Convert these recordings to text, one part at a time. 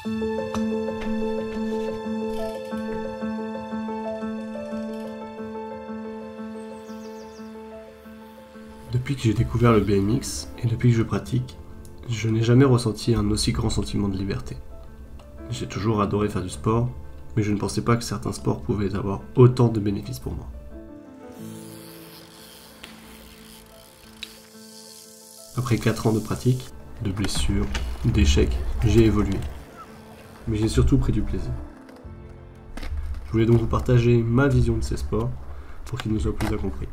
Depuis que j'ai découvert le BMX et depuis que je pratique, je n'ai jamais ressenti un aussi grand sentiment de liberté. J'ai toujours adoré faire du sport, mais je ne pensais pas que certains sports pouvaient avoir autant de bénéfices pour moi. Après 4 ans de pratique, de blessures, d'échecs, j'ai évolué. Mais j'ai surtout pris du plaisir. Je voulais donc vous partager ma vision de ces sports pour qu'ils nous soient plus compris.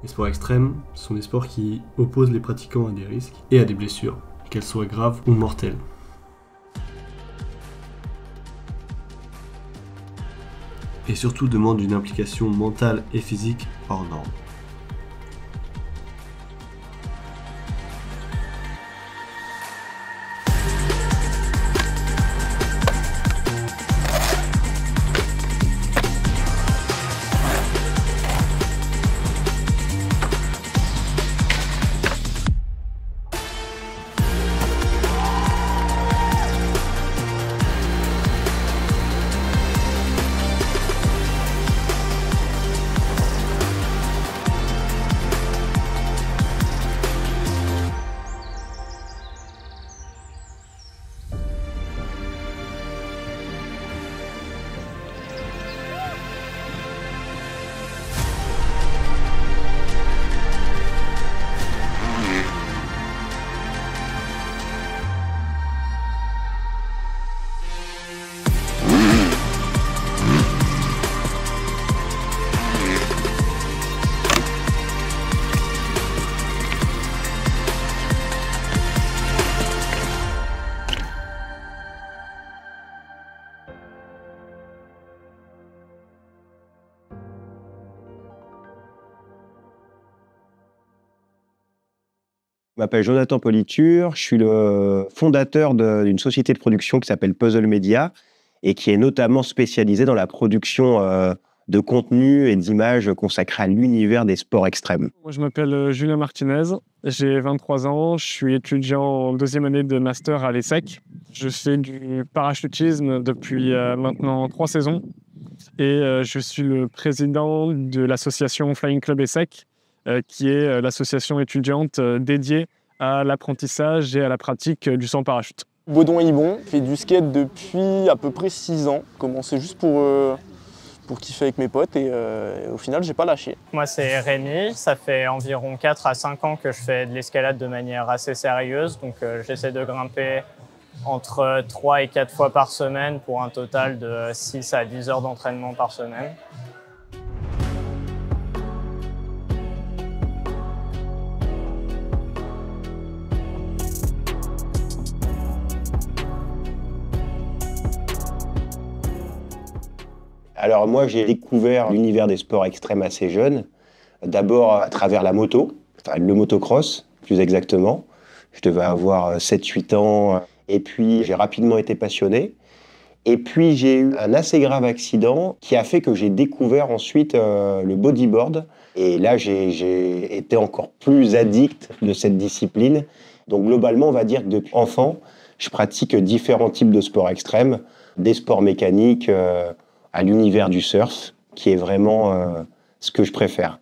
Les sports extrêmes sont des sports qui opposent les pratiquants à des risques et à des blessures, qu'elles soient graves ou mortelles. Et surtout demandent une implication mentale et physique hors norme. Je m'appelle Jonathan Politure, je suis le fondateur d'une société de production qui s'appelle Puzzle Media et qui est notamment spécialisée dans la production de contenu et d'images consacrées à l'univers des sports extrêmes. Moi, je m'appelle Julien Martinez, j'ai 23 ans, je suis étudiant en deuxième année de master à l'ESSEC. Je fais du parachutisme depuis maintenant 3 saisons et je suis le président de l'association Flying Club ESSEC, qui est l'association étudiante dédiée à l'apprentissage et à la pratique du saut en parachute. Baudon Ibon, fait du skate depuis à peu près 6 ans. Commencé juste pour kiffer avec mes potes et au final, j'ai pas lâché. Moi, c'est Rémi. Ça fait environ 4 à 5 ans que je fais de l'escalade de manière assez sérieuse. Donc, j'essaie de grimper entre 3 et 4 fois par semaine pour un total de 6 à 10 heures d'entraînement par semaine. Alors moi, j'ai découvert l'univers des sports extrêmes assez jeune. D'abord à travers la moto, enfin, le motocross plus exactement. Je devais avoir 7-8 ans et puis j'ai rapidement été passionné. Et puis j'ai eu un assez grave accident qui a fait que j'ai découvert ensuite le bodyboard. Et là, j'ai été encore plus addict de cette discipline. Donc globalement, on va dire que depuis enfant, je pratique différents types de sports extrêmes, des sports mécaniques, à l'univers du surf, qui est vraiment ce que je préfère.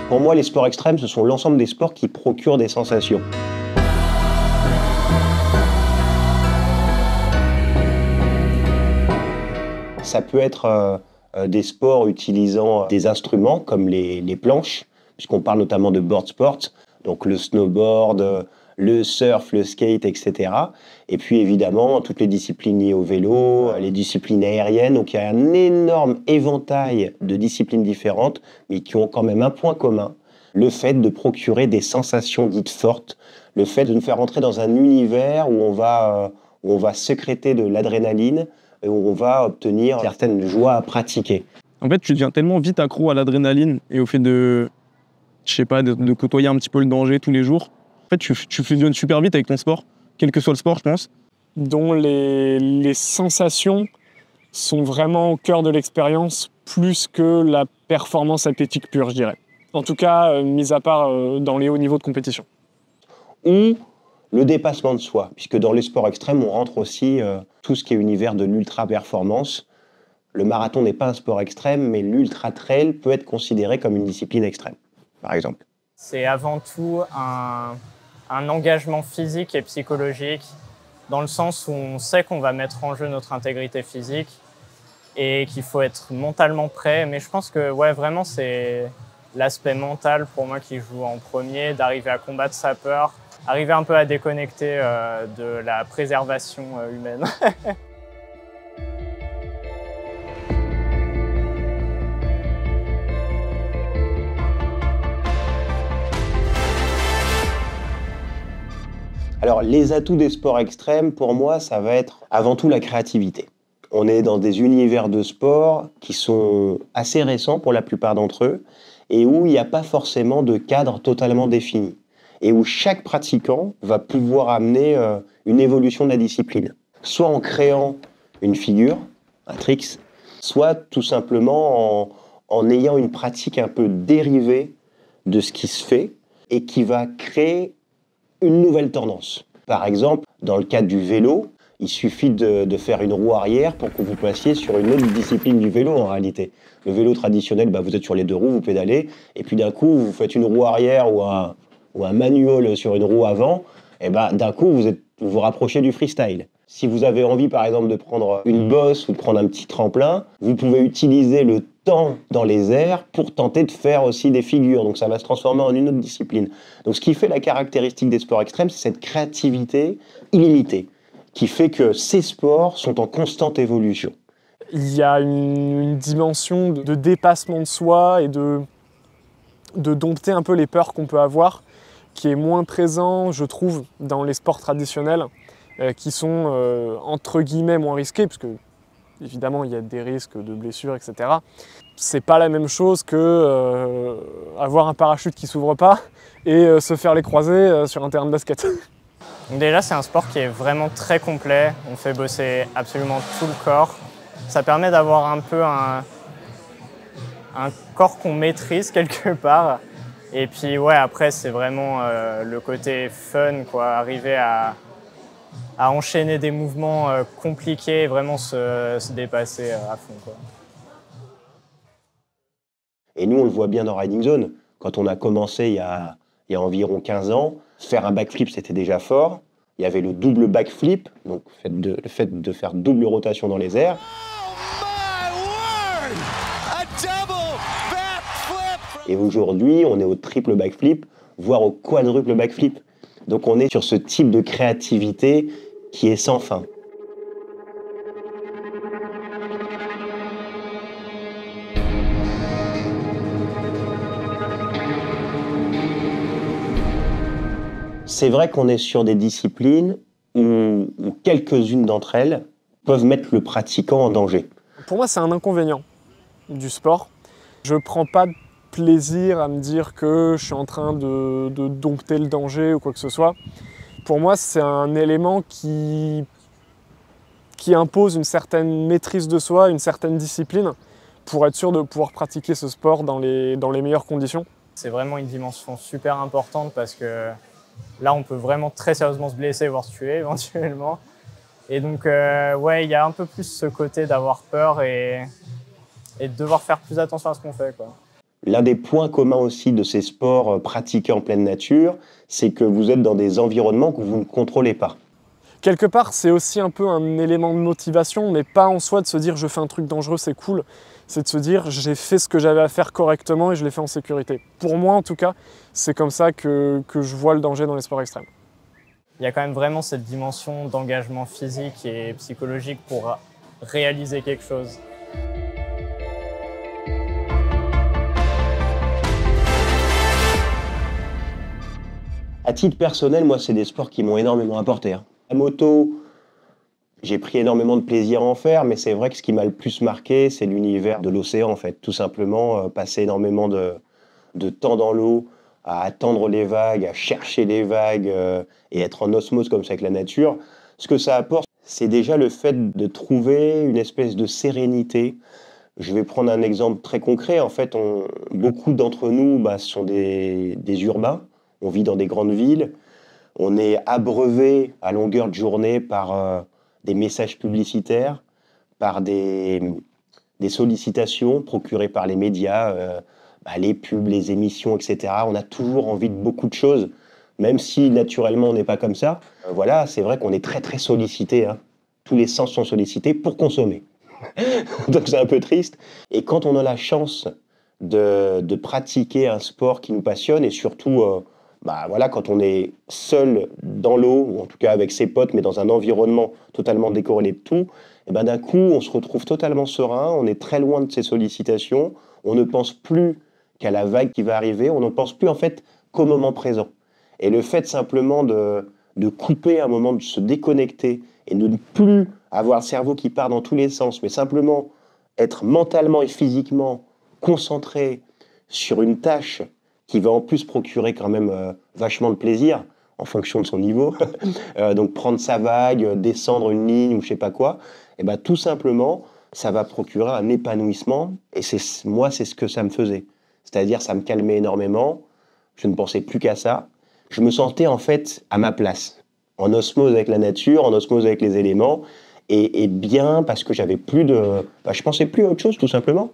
Pour moi, les sports extrêmes, ce sont l'ensemble des sports qui procurent des sensations. Ça peut être des sports utilisant des instruments, comme les planches, puisqu'on parle notamment de board sport, donc le snowboard, le surf, le skate, etc. Et puis évidemment, toutes les disciplines liées au vélo, les disciplines aériennes. Donc il y a un énorme éventail de disciplines différentes, mais qui ont quand même un point commun, le fait de procurer des sensations dites fortes, le fait de nous faire entrer dans un univers où on va sécréter de l'adrénaline, et où on va obtenir certaines joies à pratiquer. En fait, tu deviens tellement vite accro à l'adrénaline et au fait de côtoyer un petit peu le danger tous les jours. En fait, tu fusionnes super vite avec ton sport, quel que soit le sport, je pense. Dont les sensations sont vraiment au cœur de l'expérience, plus que la performance athlétique pure, je dirais. En tout cas, mis à part dans les hauts niveaux de compétition. Ou le dépassement de soi, puisque dans les sports extrêmes, on rentre aussi tout ce qui est univers de l'ultra-performance. Le marathon n'est pas un sport extrême, mais l'ultra-trail peut être considéré comme une discipline extrême, par exemple. C'est avant tout un engagement physique et psychologique, dans le sens où on sait qu'on va mettre en jeu notre intégrité physique et qu'il faut être mentalement prêt. Mais je pense que ouais, vraiment, c'est l'aspect mental pour moi qui joue en premier, d'arriver à combattre sa peur, arriver un peu à déconnecter de la préservation humaine. Alors, les atouts des sports extrêmes, pour moi, ça va être avant tout la créativité. On est dans des univers de sport qui sont assez récents pour la plupart d'entre eux et où il n'y a pas forcément de cadre totalement défini et où chaque pratiquant va pouvoir amener une évolution de la discipline. Soit en créant une figure, un tricks, soit tout simplement en ayant une pratique un peu dérivée de ce qui se fait et qui va créer une nouvelle tendance. Par exemple, dans le cadre du vélo, il suffit de faire une roue arrière pour que vous passiez sur une autre discipline du vélo en réalité. Le vélo traditionnel, vous êtes sur les deux roues, vous pédalez, et puis d'un coup, vous faites une roue arrière ou un manual sur une roue avant, et d'un coup, vous vous rapprochez du freestyle. Si vous avez envie, par exemple, de prendre une bosse ou de prendre un petit tremplin, vous pouvez utiliser le temps dans les airs pour tenter de faire aussi des figures. Donc ça va se transformer en une autre discipline. Donc ce qui fait la caractéristique des sports extrêmes, c'est cette créativité illimitée, qui fait que ces sports sont en constante évolution. Il y a une dimension de dépassement de soi et de dompter un peu les peurs qu'on peut avoir, qui est moins présent, je trouve, dans les sports traditionnels, qui sont entre guillemets moins risqués, parce que évidemment il y a des risques de blessures, etc. C'est pas la même chose que avoir un parachute qui s'ouvre pas et se faire les croisés sur un terrain de basket. Donc déjà, c'est un sport qui est vraiment très complet. On fait bosser absolument tout le corps. Ça permet d'avoir un peu un corps qu'on maîtrise quelque part. Et puis ouais, après, c'est vraiment le côté fun, quoi. Arriver à enchaîner des mouvements compliqués et vraiment se dépasser à fond, quoi. Et nous, on le voit bien dans Riding Zone. Quand on a commencé il y a environ 15 ans, faire un backflip, c'était déjà fort. Il y avait le double backflip, donc le fait de faire double rotation dans les airs. Et aujourd'hui, on est au triple backflip, voire au quadruple backflip. Donc on est sur ce type de créativité qui est sans fin. C'est vrai qu'on est sur des disciplines où quelques-unes d'entre elles peuvent mettre le pratiquant en danger. Pour moi, c'est un inconvénient du sport. Je ne prends pas de plaisir à me dire que je suis en train de dompter le danger ou quoi que ce soit. Pour moi, c'est un élément qui impose une certaine maîtrise de soi, une certaine discipline pour être sûr de pouvoir pratiquer ce sport dans les meilleures conditions. C'est vraiment une dimension super importante parce que là, on peut vraiment très sérieusement se blesser, voire se tuer éventuellement. Et donc, ouais, il y a un peu plus ce côté d'avoir peur et de devoir faire plus attention à ce qu'on fait, quoi. L'un des points communs aussi de ces sports pratiqués en pleine nature, c'est que vous êtes dans des environnements que vous ne contrôlez pas. Quelque part, c'est aussi un peu un élément de motivation, mais pas en soi de se dire je fais un truc dangereux, c'est cool. C'est de se dire j'ai fait ce que j'avais à faire correctement et je l'ai fait en sécurité. Pour moi, en tout cas, c'est comme ça que je vois le danger dans les sports extrêmes. Il y a quand même vraiment cette dimension d'engagement physique et psychologique pour réaliser quelque chose. À titre personnel, moi, c'est des sports qui m'ont énormément apporté. La moto, j'ai pris énormément de plaisir à en faire, mais c'est vrai que ce qui m'a le plus marqué, c'est l'univers de l'océan, en fait. Tout simplement, passer énormément de temps dans l'eau, à attendre les vagues, à chercher les vagues et être en osmose comme ça avec la nature. Ce que ça apporte, c'est déjà le fait de trouver une espèce de sérénité, Je vais prendre un exemple très concret. En fait, beaucoup d'entre nous sont des urbains. On vit dans des grandes villes. On est abreuvé à longueur de journée par des messages publicitaires, par des sollicitations procurées par les médias, les pubs, les émissions, etc. On a toujours envie de beaucoup de choses, même si naturellement on n'est pas comme ça. Voilà, c'est vrai qu'on est très très sollicité. Hein. Tous les sens sont sollicités pour consommer. Donc c'est un peu triste. Et quand on a la chance de pratiquer un sport qui nous passionne, et surtout quand on est seul dans l'eau, ou en tout cas avec ses potes, mais dans un environnement totalement décorrélé de tout, et d'un coup on se retrouve totalement serein, on est très loin de ces sollicitations, on ne pense plus qu'à la vague qui va arriver, on ne pense plus en fait qu'au moment présent. Et le fait simplement de couper un moment, de se déconnecter et de ne plus avoir le cerveau qui part dans tous les sens, mais simplement être mentalement et physiquement concentré sur une tâche qui va en plus procurer quand même vachement de plaisir en fonction de son niveau. Donc prendre sa vague, descendre une ligne ou je sais pas quoi, et tout simplement, ça va procurer un épanouissement. Et moi, c'est ce que ça me faisait. C'est-à-dire, ça me calmait énormément. Je ne pensais plus qu'à ça. Je me sentais en fait à ma place, en osmose avec la nature, en osmose avec les éléments, et bien parce que j'avais plus je pensais plus à autre chose tout simplement.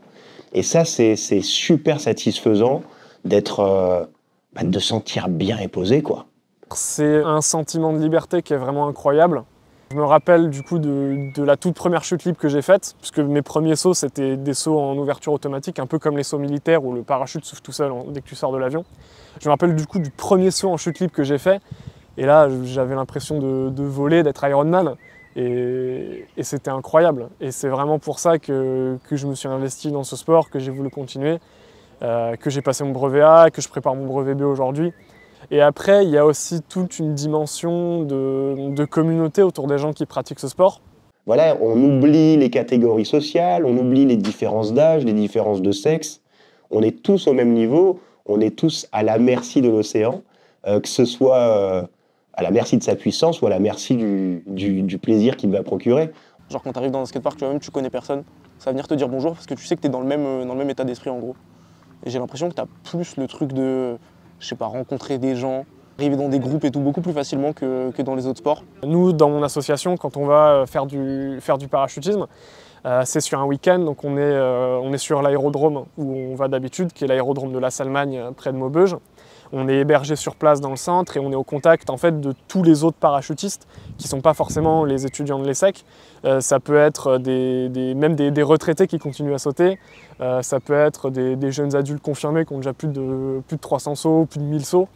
Et ça, c'est super satisfaisant de sentir bien et posé, quoi. C'est un sentiment de liberté qui est vraiment incroyable. Je me rappelle du coup de la toute première chute libre que j'ai faite, puisque mes premiers sauts c'était des sauts en ouverture automatique, un peu comme les sauts militaires où le parachute s'ouvre tout seul dès que tu sors de l'avion. Je me rappelle du coup du premier saut en chute libre que j'ai fait, et là j'avais l'impression de voler, d'être Iron Man, et c'était incroyable. Et c'est vraiment pour ça que je me suis investi dans ce sport, que j'ai voulu continuer, que j'ai passé mon brevet A, que je prépare mon brevet B aujourd'hui. Et après, il y a aussi toute une dimension de communauté autour des gens qui pratiquent ce sport. Voilà, on oublie les catégories sociales, on oublie les différences d'âge, les différences de sexe. On est tous au même niveau, on est tous à la merci de l'océan, que ce soit à la merci de sa puissance ou à la merci du plaisir qu'il va procurer. Genre quand tu arrives dans un skatepark, toi-même tu connais personne, ça va venir te dire bonjour parce que tu sais que tu es dans le même état d'esprit en gros. Et j'ai l'impression que tu as plus le truc de, je sais pas, rencontrer des gens, arriver dans des groupes et tout beaucoup plus facilement que dans les autres sports. Nous, dans mon association, quand on va faire du parachutisme, c'est sur un week-end, donc on est sur l'aérodrome où on va d'habitude, qui est l'aérodrome de la Salmagne près de Maubeuge. On est hébergé sur place dans le centre et on est au contact en fait de tous les autres parachutistes qui ne sont pas forcément les étudiants de l'ESSEC. Ça peut être même des retraités qui continuent à sauter. Ça peut être des jeunes adultes confirmés qui ont déjà plus de 300 sauts, plus de 1000 sauts.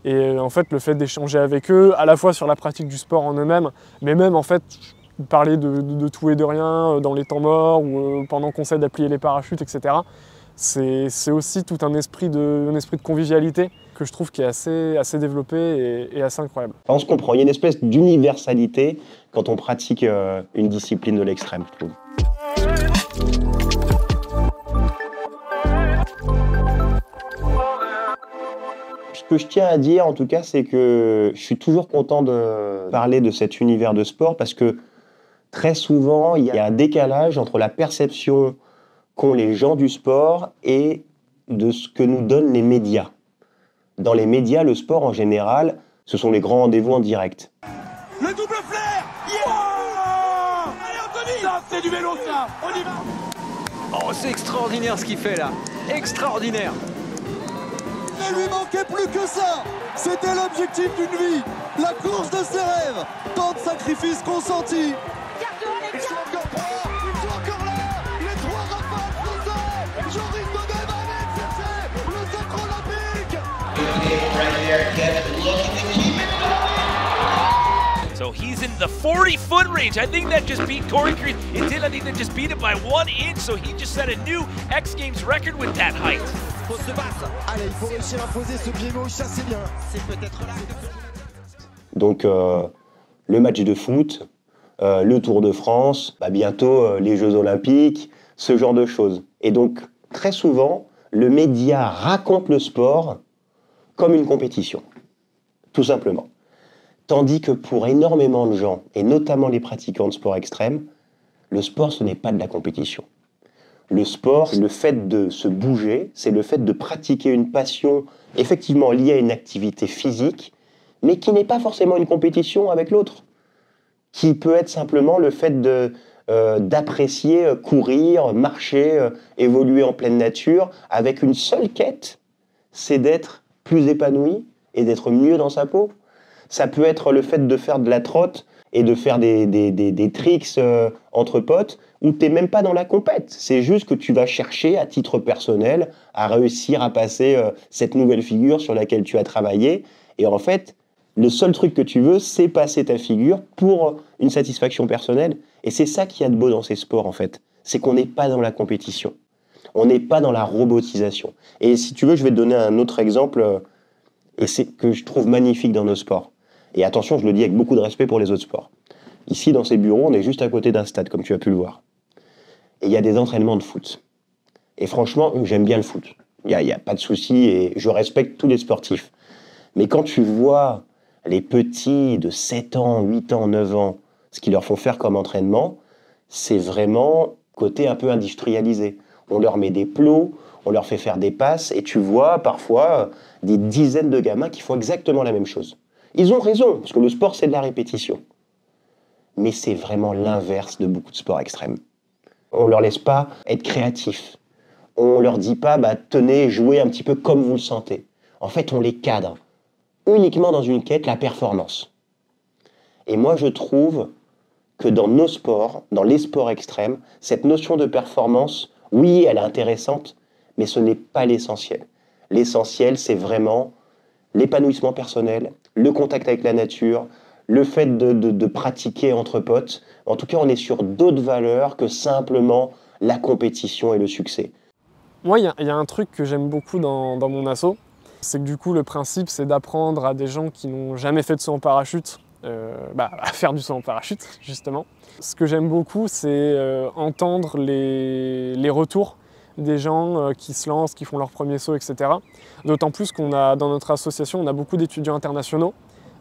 Et en fait, le fait d'échanger avec eux, à la fois sur la pratique du sport en eux-mêmes, mais même en fait parler de tout et de rien dans les temps morts ou pendant qu'on essaie d'applier les parachutes, etc. C'est aussi tout un esprit de convivialité que je trouve qui est assez développé et assez incroyable. On se comprend, il y a une espèce d'universalité quand on pratique une discipline de l'extrême, je trouve. Ce que je tiens à dire, en tout cas, c'est que je suis toujours content de parler de cet univers de sport parce que très souvent, il y a un décalage entre la perception qu'ont les gens du sport et de ce que nous donnent les médias. Dans les médias, le sport en général, ce sont les grands rendez-vous en direct. Le double flair, yeah. Allez Anthony, ça c'est du vélo ça, on y va. Oh c'est extraordinaire ce qu'il fait là, extraordinaire. Il ne lui manquait plus que ça. C'était l'objectif d'une vie, la course de ses rêves. Tant de sacrifices consentis. Ils sont encore trois, ils sont encore là. Les trois rafales français. Joris Dodel va aller chercher le sacre olympique. So he's in the 40-foot range. I think that just beat Corey Creed. It did. I think that just beat it by 1 inch. So he just set a new X Games record with that height. Allez, il faut réussir à poser ce pied gauche, ça c'est bien. C'est peut-être là. Donc le match de foot, le Tour de France, bientôt les Jeux Olympiques, ce genre de choses. Et donc très souvent, le média raconte le sport comme une compétition, tout simplement. Tandis que pour énormément de gens, et notamment les pratiquants de sport extrême, le sport ce n'est pas de la compétition. Le sport, le fait de se bouger, c'est le fait de pratiquer une passion effectivement liée à une activité physique, mais qui n'est pas forcément une compétition avec l'autre, qui peut être simplement le fait d'apprécier courir, marcher, évoluer en pleine nature, avec une seule quête, c'est d'être plus épanoui et d'être mieux dans sa peau. Ça peut être le fait de faire de la trotte et de faire des tricks entre potes où tu n'es même pas dans la compète. C'est juste que tu vas chercher, à titre personnel, à réussir à passer cette nouvelle figure sur laquelle tu as travaillé. Et en fait, le seul truc que tu veux, c'est passer ta figure pour une satisfaction personnelle. Et c'est ça qu'il y a de beau dans ces sports, en fait. C'est qu'on n'est pas dans la compétition. On n'est pas dans la robotisation. Et si tu veux, je vais te donner un autre exemple et c'est que je trouve magnifique dans nos sports. Et attention, je le dis avec beaucoup de respect pour les autres sports. Ici, dans ces bureaux, on est juste à côté d'un stade, comme tu as pu le voir. Et il y a des entraînements de foot. Et franchement, j'aime bien le foot. Il n'y a pas de souci et je respecte tous les sportifs. Mais quand tu vois les petits de 7 ans, 8 ans, 9 ans, ce qu'ils leur font faire comme entraînement, c'est vraiment côté un peu industrialisé. On leur met des plots, on leur fait faire des passes, et tu vois parfois des dizaines de gamins qui font exactement la même chose. Ils ont raison, parce que le sport, c'est de la répétition. Mais c'est vraiment l'inverse de beaucoup de sports extrêmes. On ne leur laisse pas être créatifs. On ne leur dit pas, tenez, jouez un petit peu comme vous le sentez. En fait, on les cadre uniquement dans une quête, la performance. Et moi, je trouve que dans nos sports, dans les sports extrêmes, cette notion de performance, oui, elle est intéressante, mais ce n'est pas l'essentiel. L'essentiel, c'est vraiment l'épanouissement personnel, le contact avec la nature, le fait de pratiquer entre potes. En tout cas, on est sur d'autres valeurs que simplement la compétition et le succès. Moi, il y a un truc que j'aime beaucoup dans mon asso, c'est que du coup, le principe, c'est d'apprendre à des gens qui n'ont jamais fait de saut en parachute à faire du saut en parachute, justement. Ce que j'aime beaucoup, c'est entendre les retours des gens qui se lancent, qui font leur premier saut, etc. D'autant plus qu'on a, dans notre association, on a beaucoup d'étudiants internationaux,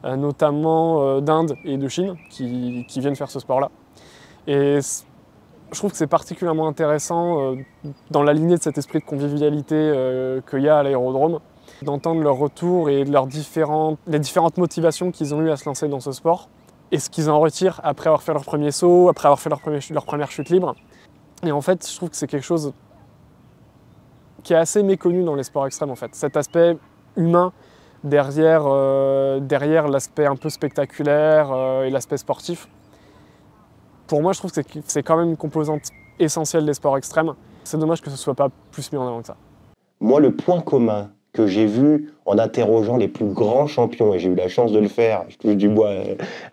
notamment d'Inde et de Chine, qui viennent faire ce sport-là. Et je trouve que c'est particulièrement intéressant, dans la lignée de cet esprit de convivialité qu'il y a à l'aérodrome, d'entendre leurs retours et les différentes motivations qu'ils ont eues à se lancer dans ce sport, et ce qu'ils en retirent après avoir fait leur premier saut, après avoir fait leur première chute libre. Et en fait, je trouve que c'est quelque chose qui est assez méconnu dans les sports extrêmes, en fait. Cet aspect humain derrière l'aspect un peu spectaculaire et l'aspect sportif. Pour moi, je trouve que c'est quand même une composante essentielle des sports extrêmes. C'est dommage que ce ne soit pas plus mis en avant que ça. Moi, le point commun que j'ai vu en interrogeant les plus grands champions, et j'ai eu la chance de le faire, je touche du bois,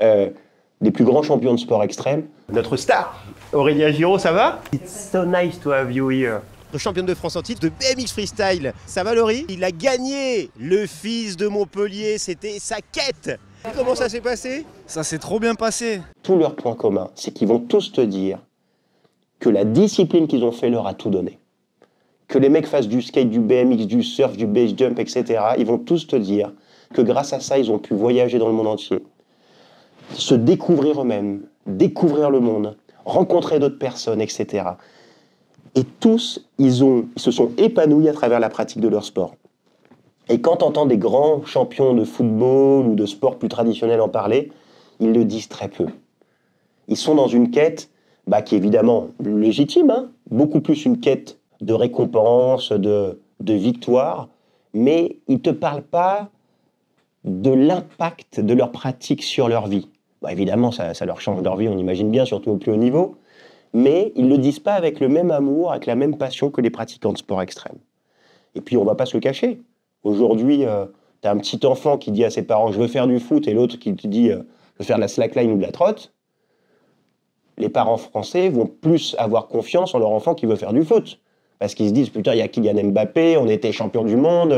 les plus grands champions de sport extrême. Notre star, Aurélien Giraud, ça va? It's so nice to have you here. Championne de France en titre de BMX Freestyle. Ça va, Laurie? Il a gagné. Le fils de Montpellier, c'était sa quête. Comment ça s'est passé? Ça s'est trop bien passé. Tout leur point commun, c'est qu'ils vont tous te dire que la discipline qu'ils ont fait leur a tout donné. Que les mecs fassent du skate, du BMX, du surf, du base jump, etc. Ils vont tous te dire que grâce à ça, ils ont pu voyager dans le monde entier, se découvrir eux-mêmes, découvrir le monde, rencontrer d'autres personnes, etc. Et tous, ils se sont épanouis à travers la pratique de leur sport. Et quand on entend des grands champions de football ou de sport plus traditionnels en parler, ils le disent très peu. Ils sont dans une quête qui est évidemment légitime, beaucoup plus une quête de récompense, de victoire, mais ils ne te parlent pas de l'impact de leur pratique sur leur vie. Évidemment, ça leur change leur vie, on imagine bien, surtout au plus haut niveau, mais ils ne le disent pas avec le même amour, avec la même passion que les pratiquants de sport extrême. Et puis, on ne va pas se le cacher. Aujourd'hui, tu as un petit enfant qui dit à ses parents « je veux faire du foot » et l'autre qui te dit « je veux faire de la slackline ou de la trotte ». Les parents français vont plus avoir confiance en leur enfant qui veut faire du foot. Parce qu'ils se disent « putain, il y a Kylian Mbappé, on était champion du monde,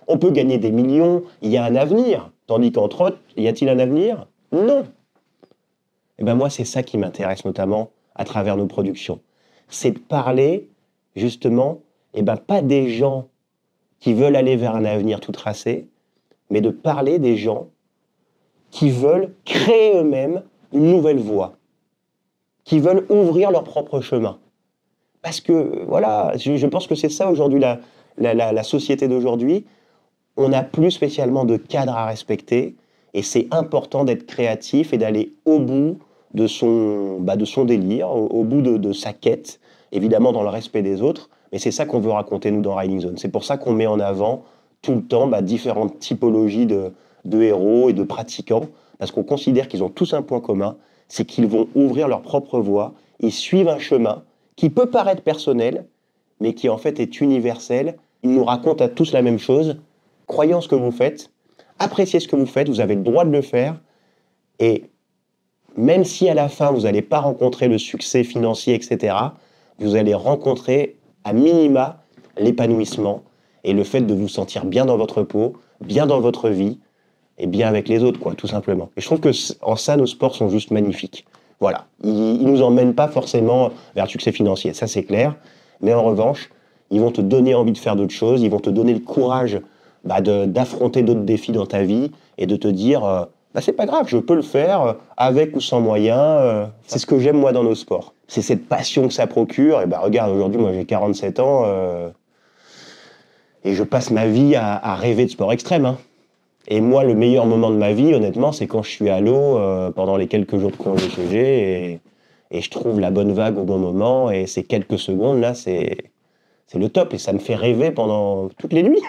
on peut gagner des millions, il y a un avenir ». Tandis qu'en trotte, y a-t-il un avenir? Non. Et moi, c'est ça qui m'intéresse notamment à travers nos productions. C'est de parler, justement, pas des gens qui veulent aller vers un avenir tout tracé, mais de parler des gens qui veulent créer eux-mêmes une nouvelle voie, qui veulent ouvrir leur propre chemin. Parce que, voilà, je pense que c'est ça aujourd'hui, la société d'aujourd'hui. On n'a plus spécialement de cadre à respecter et c'est important d'être créatif et d'aller au bout de son délire, au bout de sa quête, évidemment dans le respect des autres. Mais c'est ça qu'on veut raconter, nous, dans Riding Zone. C'est pour ça qu'on met en avant tout le temps différentes typologies de héros et de pratiquants, parce qu'on considère qu'ils ont tous un point commun, c'est qu'ils vont ouvrir leur propre voie, ils suivent un chemin qui peut paraître personnel, mais qui en fait est universel. Ils nous racontent à tous la même chose. Croyez en ce que vous faites, appréciez ce que vous faites, vous avez le droit de le faire, et même si à la fin vous n'allez pas rencontrer le succès financier, etc., vous allez rencontrer à minima l'épanouissement et le fait de vous sentir bien dans votre peau, bien dans votre vie, et bien avec les autres, quoi, tout simplement. Et je trouve que en ça, nos sports sont juste magnifiques. Voilà, ils nous emmènent pas forcément vers le succès financier, ça c'est clair, mais en revanche, ils vont te donner envie de faire d'autres choses, ils vont te donner le courage d'affronter d'autres défis dans ta vie et de te dire c'est pas grave, je peux le faire avec ou sans moyens. C'est ce que j'aime moi dans nos sports. C'est cette passion que ça procure. Et regarde, aujourd'hui, moi j'ai 47 ans et je passe ma vie à rêver de sport extrême. Hein. Et moi, le meilleur moment de ma vie, honnêtement, c'est quand je suis à l'eau pendant les quelques jours de congé que j'ai et je trouve la bonne vague au bon moment. Et ces quelques secondes là, c'est le top et ça me fait rêver pendant toutes les nuits.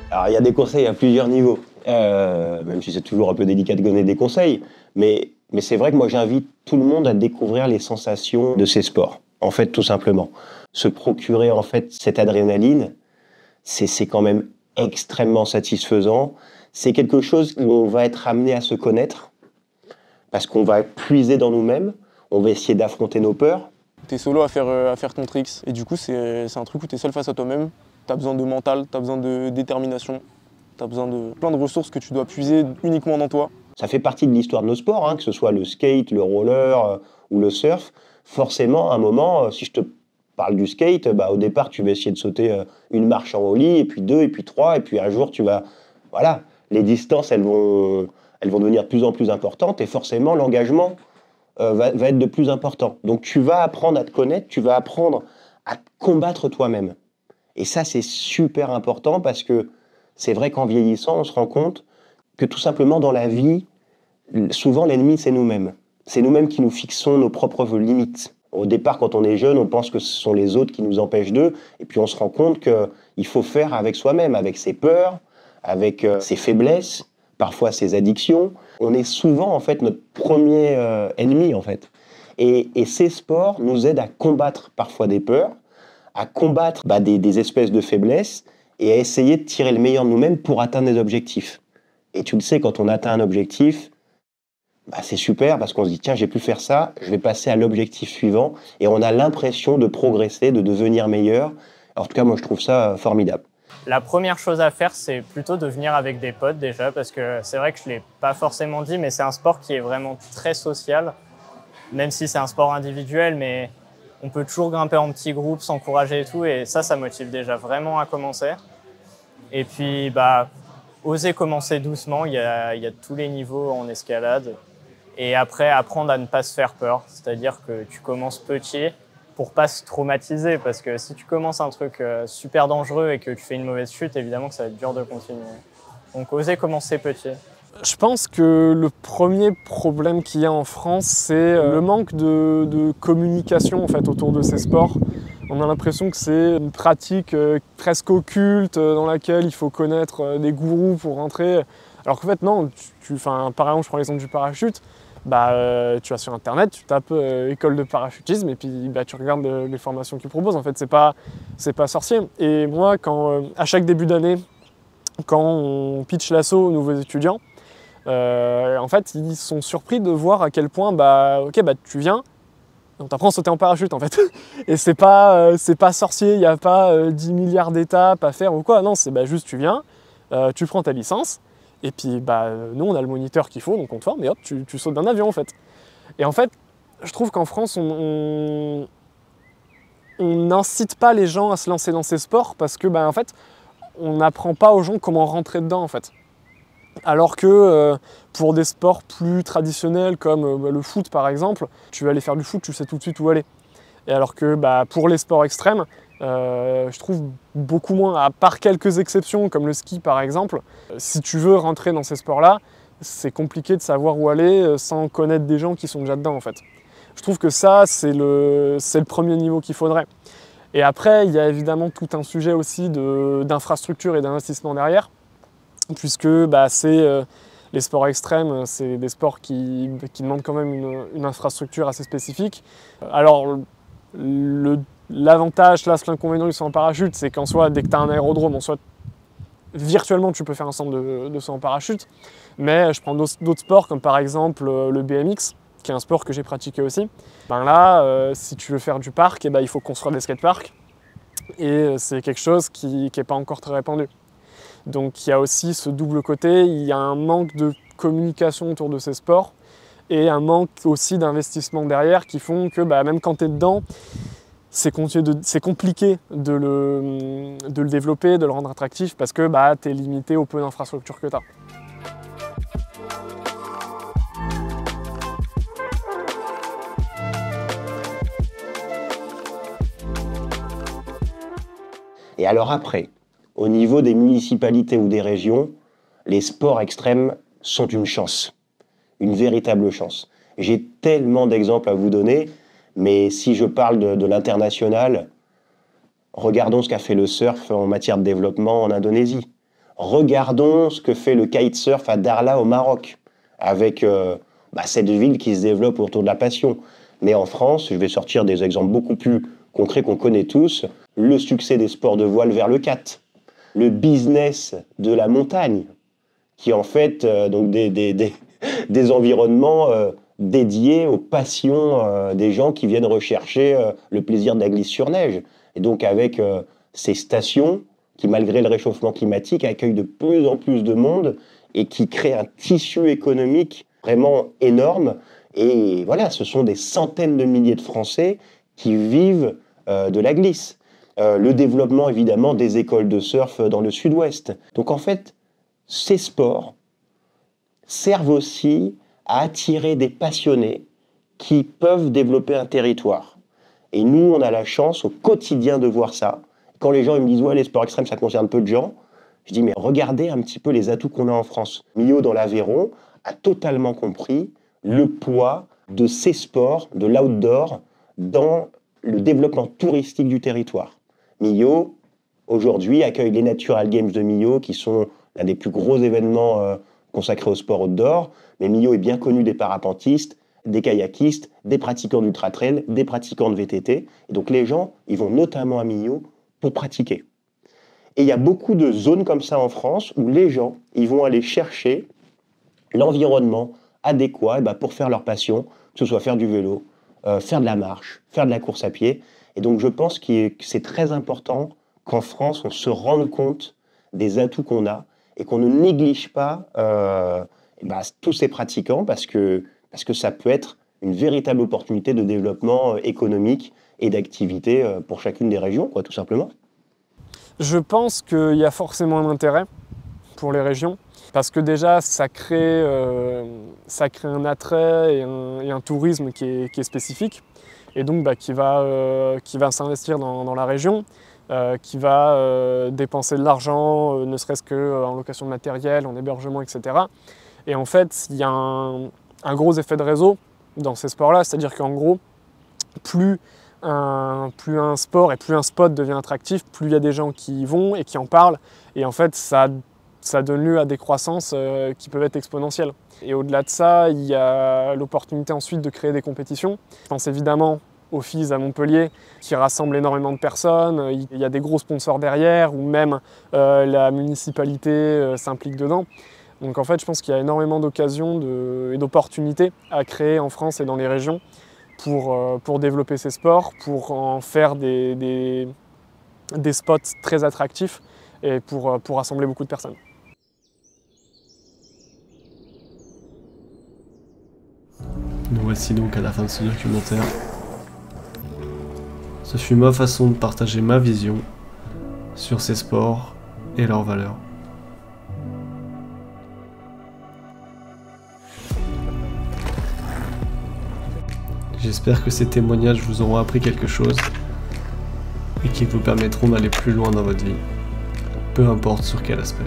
Alors il y a des conseils à plusieurs niveaux, même si c'est toujours un peu délicat de donner des conseils, mais c'est vrai que moi j'invite tout le monde à découvrir les sensations de ces sports, en fait tout simplement. Se procurer en fait cette adrénaline, c'est quand même extrêmement satisfaisant. C'est quelque chose où on va être amené à se connaître, parce qu'on va puiser dans nous-mêmes, on va essayer d'affronter nos peurs. T'es solo à faire ton tricks, et du coup c'est un truc où t'es seul face à toi-même. T'as besoin de mental, t'as besoin de détermination, t'as besoin de plein de ressources que tu dois puiser uniquement dans toi. Ça fait partie de l'histoire de nos sports, hein, que ce soit le skate, le roller ou le surf. Forcément, à un moment, si je te parle du skate, au départ tu vas essayer de sauter une marche en ollie, et puis 2, et puis 3, et puis un jour tu vas... Voilà. Les distances, elles vont devenir de plus en plus importantes et forcément, l'engagement va être de plus important. Donc, tu vas apprendre à te connaître, tu vas apprendre à te combattre toi-même. Et ça, c'est super important parce que c'est vrai qu'en vieillissant, on se rend compte que tout simplement, dans la vie, souvent, l'ennemi, c'est nous-mêmes. C'est nous-mêmes qui nous fixons nos propres limites. Au départ, quand on est jeune, on pense que ce sont les autres qui nous empêchent d'eux. Et puis, on se rend compte qu'il faut faire avec soi-même, avec ses peurs, avec ses faiblesses, parfois ses addictions. On est souvent en fait notre premier ennemi en fait. Et ces sports nous aident à combattre parfois des peurs, à combattre des espèces de faiblesses et à essayer de tirer le meilleur de nous-mêmes pour atteindre des objectifs. Et tu le sais, quand on atteint un objectif, c'est super parce qu'on se dit tiens, j'ai pu faire ça, je vais passer à l'objectif suivant et on a l'impression de progresser, de devenir meilleur. En tout cas, moi je trouve ça formidable. La première chose à faire, c'est plutôt de venir avec des potes déjà, parce que c'est vrai que je ne l'ai pas forcément dit, mais c'est un sport qui est vraiment très social, même si c'est un sport individuel, mais on peut toujours grimper en petits groupes, s'encourager et tout, et ça motive déjà vraiment à commencer. Et puis, oser commencer doucement, il y a tous les niveaux en escalade, et après, apprendre à ne pas se faire peur, c'est-à-dire que tu commences petit, pour pas se traumatiser, parce que si tu commences un truc super dangereux et que tu fais une mauvaise chute, évidemment que ça va être dur de continuer. Donc oser commencer petit. Je pense que le premier problème qu'il y a en France, c'est le manque de communication en fait, autour de ces sports. On a l'impression que c'est une pratique presque occulte dans laquelle il faut connaître des gourous pour rentrer. Alors qu'en fait non, par exemple je prends l'exemple du parachute, tu vas sur internet, tu tapes école de parachutisme et puis tu regardes les formations qu'ils proposent. En fait, c'est pas sorcier. Et moi, à chaque début d'année, quand on pitch l'assaut aux nouveaux étudiants, en fait, ils sont surpris de voir à quel point, tu viens, on t'apprend à sauter en parachute en fait. Et c'est pas sorcier, il n'y a pas 10 milliards d'étapes à faire ou quoi. Non, c'est juste tu viens, tu prends ta licence. Et puis, nous, on a le moniteur qu'il faut, donc on te forme, et hop, tu sautes d'un avion, en fait. Et en fait, je trouve qu'en France, on n'incite pas les gens à se lancer dans ces sports parce que, en fait, on n'apprend pas aux gens comment rentrer dedans, en fait. Alors que pour des sports plus traditionnels comme le foot par exemple, tu vas aller faire du foot, tu sais tout de suite où aller. Et alors que pour les sports extrêmes, je trouve beaucoup moins, à part quelques exceptions comme le ski par exemple, si tu veux rentrer dans ces sports-là, c'est compliqué de savoir où aller sans connaître des gens qui sont déjà dedans en fait. Je trouve que ça, c'est le premier niveau qu'il faudrait. Et après, il y a évidemment tout un sujet aussi d'infrastructure et d'investissement derrière, puisque les sports extrêmes, c'est des sports qui demandent quand même une infrastructure assez spécifique. Alors, l'avantage, l'inconvénient du saut en parachute, c'est qu'en soi, dès que tu as un aérodrome, en soi, virtuellement, tu peux faire un centre de saut en parachute. Mais je prends d'autres sports, comme par exemple le BMX, qui est un sport que j'ai pratiqué aussi. Si tu veux faire du parc, il faut construire des skateparks. Et c'est quelque chose qui n'est pas encore très répandu. Donc il y a aussi ce double côté, il y a un manque de communication autour de ces sports et un manque aussi d'investissement derrière qui font que même quand tu es dedans, c'est compliqué de le développer, de le rendre attractif parce que tu es limité au peu d'infrastructures que tu as. Et alors après, au niveau des municipalités ou des régions, les sports extrêmes sont une chance, une véritable chance. J'ai tellement d'exemples à vous donner, mais si je parle de l'international, regardons ce qu'a fait le surf en matière de développement en Indonésie. Regardons ce que fait le kitesurf à Darla au Maroc, avec cette ville qui se développe autour de la passion. Mais en France, je vais sortir des exemples beaucoup plus concrets qu'on connaît tous, le succès des sports de voile vers le 4. Le business de la montagne, qui est en fait donc des environnements dédiés aux passions des gens qui viennent rechercher le plaisir de la glisse sur neige. Et donc avec ces stations qui, malgré le réchauffement climatique, accueillent de plus en plus de monde et qui créent un tissu économique vraiment énorme. Et voilà, ce sont des centaines de milliers de Français qui vivent de la glisse. Le développement, évidemment, des écoles de surf dans le sud-ouest. Donc, en fait, ces sports servent aussi à attirer des passionnés qui peuvent développer un territoire. Et nous, on a la chance au quotidien de voir ça. Quand les gens ils me disent « Ouais, les sports extrêmes, ça concerne peu de gens », je dis « Mais regardez un petit peu les atouts qu'on a en France. » Millau, dans l'Aveyron, a totalement compris le poids de ces sports, de l'outdoor, dans le développement touristique du territoire. Millau, aujourd'hui, accueille les Natural Games de Millau, qui sont l'un des plus gros événements consacrés au sport outdoor. Mais Millau est bien connu des parapentistes, des kayakistes, des pratiquants d'ultra-trail, des pratiquants de VTT. Et donc les gens, ils vont notamment à Millau pour pratiquer. Et il y a beaucoup de zones comme ça en France où les gens, ils vont aller chercher l'environnement adéquat pour faire leur passion, que ce soit faire du vélo, faire de la marche, faire de la course à pied. Et donc je pense que c'est très important qu'en France, on se rende compte des atouts qu'on a et qu'on ne néglige pas tous ces pratiquants parce que ça peut être une véritable opportunité de développement économique et d'activité pour chacune des régions, tout simplement. Je pense qu'il y a forcément un intérêt pour les régions parce que déjà, ça crée un attrait et un tourisme qui est spécifique et donc qui va s'investir dans la région, qui va dépenser de l'argent, ne serait-ce qu'en location de matériel, en hébergement, etc. Et en fait, il y a un gros effet de réseau dans ces sports-là, c'est-à-dire qu'en gros, plus un sport et plus un spot devient attractif, plus il y a des gens qui y vont et qui en parlent. Et en fait, ça donne lieu à des croissances qui peuvent être exponentielles. Et au-delà de ça, il y a l'opportunité ensuite de créer des compétitions. Je pense évidemment au FIS à Montpellier, qui rassemble énormément de personnes. Il y a des gros sponsors derrière, ou même la municipalité s'implique dedans. Donc en fait, je pense qu'il y a énormément d'occasions et d'opportunités à créer en France et dans les régions pour développer ces sports, pour en faire des spots très attractifs et pour rassembler beaucoup de personnes. Nous voici donc à la fin de ce documentaire. Ce fut ma façon de partager ma vision sur ces sports et leurs valeurs. J'espère que ces témoignages vous auront appris quelque chose et qu'ils vous permettront d'aller plus loin dans votre vie, peu importe sur quel aspect.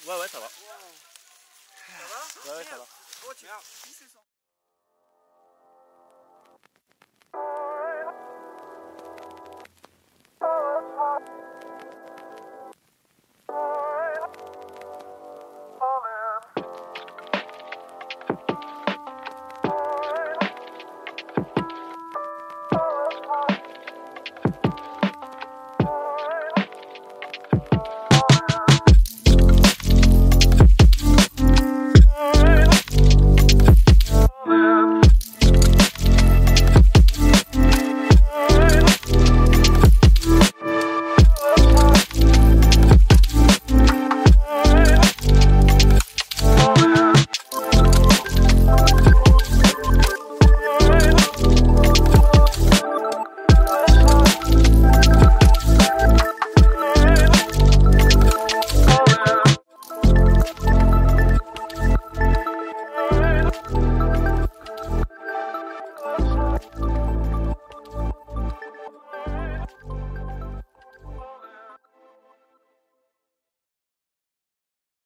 Ouais, ça va. Ça va? Ouais, ça va. Oh, tu...